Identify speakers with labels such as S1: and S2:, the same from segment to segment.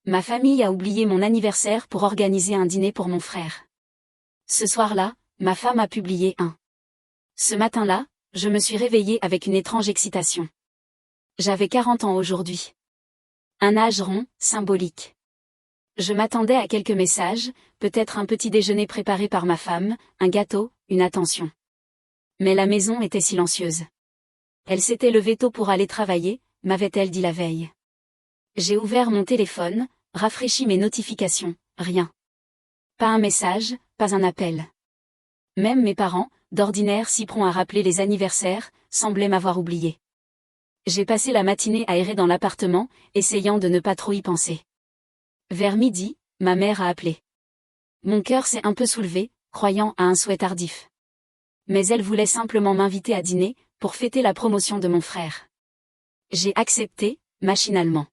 S1: Ma famille a oublié mon anniversaire pour organiser un dîner pour mon frère. Ce soir-là, ma femme a publié un. Ce matin-là, je me suis réveillée avec une étrange excitation. J'avais 40 ans aujourd'hui. Un âge rond, symbolique. Je m'attendais à quelques messages, peut-être un petit déjeuner préparé par ma femme, un gâteau, une attention. Mais la maison était silencieuse. Elle s'était levée tôt pour aller travailler, m'avait-elle dit la veille. J'ai ouvert mon téléphone, rafraîchi mes notifications, rien. Pas un message, pas un appel. Même mes parents, d'ordinaire si prompts à rappeler les anniversaires, semblaient m'avoir oublié. J'ai passé la matinée à errer dans l'appartement, essayant de ne pas trop y penser. Vers midi, ma mère a appelé. Mon cœur s'est un peu soulevé, croyant à un souhait tardif. Mais elle voulait simplement m'inviter à dîner, pour fêter la promotion de mon frère. J'ai accepté, machinalement.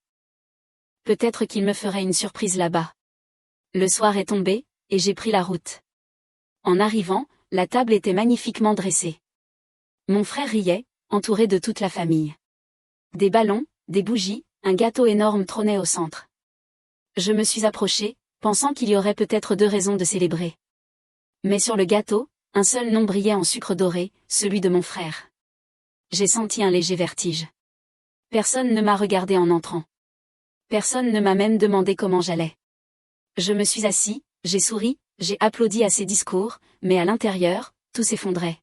S1: Peut-être qu'il me ferait une surprise là-bas. Le soir est tombé, et j'ai pris la route. En arrivant, la table était magnifiquement dressée. Mon frère riait, entouré de toute la famille. Des ballons, des bougies, un gâteau énorme trônait au centre. Je me suis approchée, pensant qu'il y aurait peut-être 2 raisons de célébrer. Mais sur le gâteau, un seul nom brillait en sucre doré, celui de mon frère. J'ai senti un léger vertige. Personne ne m'a regardé en entrant. Personne ne m'a même demandé comment j'allais. Je me suis assis, j'ai souri, j'ai applaudi à ses discours, mais à l'intérieur, tout s'effondrait.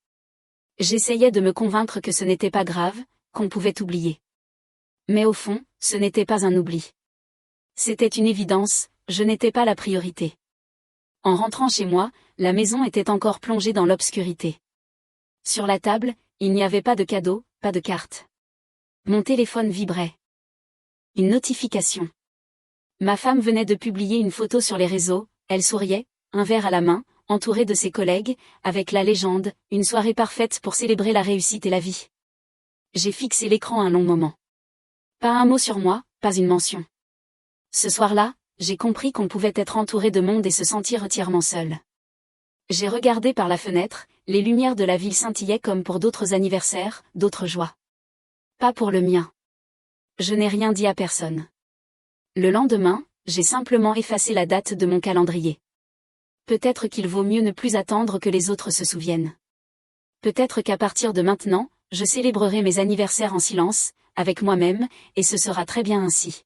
S1: J'essayais de me convaincre que ce n'était pas grave, qu'on pouvait oublier. Mais au fond, ce n'était pas un oubli. C'était une évidence, je n'étais pas la priorité. En rentrant chez moi, la maison était encore plongée dans l'obscurité. Sur la table, il n'y avait pas de cadeau, pas de carte. Mon téléphone vibrait. Une notification. Ma femme venait de publier une photo sur les réseaux, elle souriait, un verre à la main, entourée de ses collègues, avec la légende, une soirée parfaite pour célébrer la réussite et la vie. J'ai fixé l'écran un long moment. Pas un mot sur moi, pas une mention. Ce soir-là, j'ai compris qu'on pouvait être entouré de monde et se sentir entièrement seul. J'ai regardé par la fenêtre, les lumières de la ville scintillaient comme pour d'autres anniversaires, d'autres joies. Pas pour le mien. Je n'ai rien dit à personne. Le lendemain, j'ai simplement effacé la date de mon calendrier. Peut-être qu'il vaut mieux ne plus attendre que les autres se souviennent. Peut-être qu'à partir de maintenant, je célébrerai mes anniversaires en silence, avec moi-même, et ce sera très bien ainsi.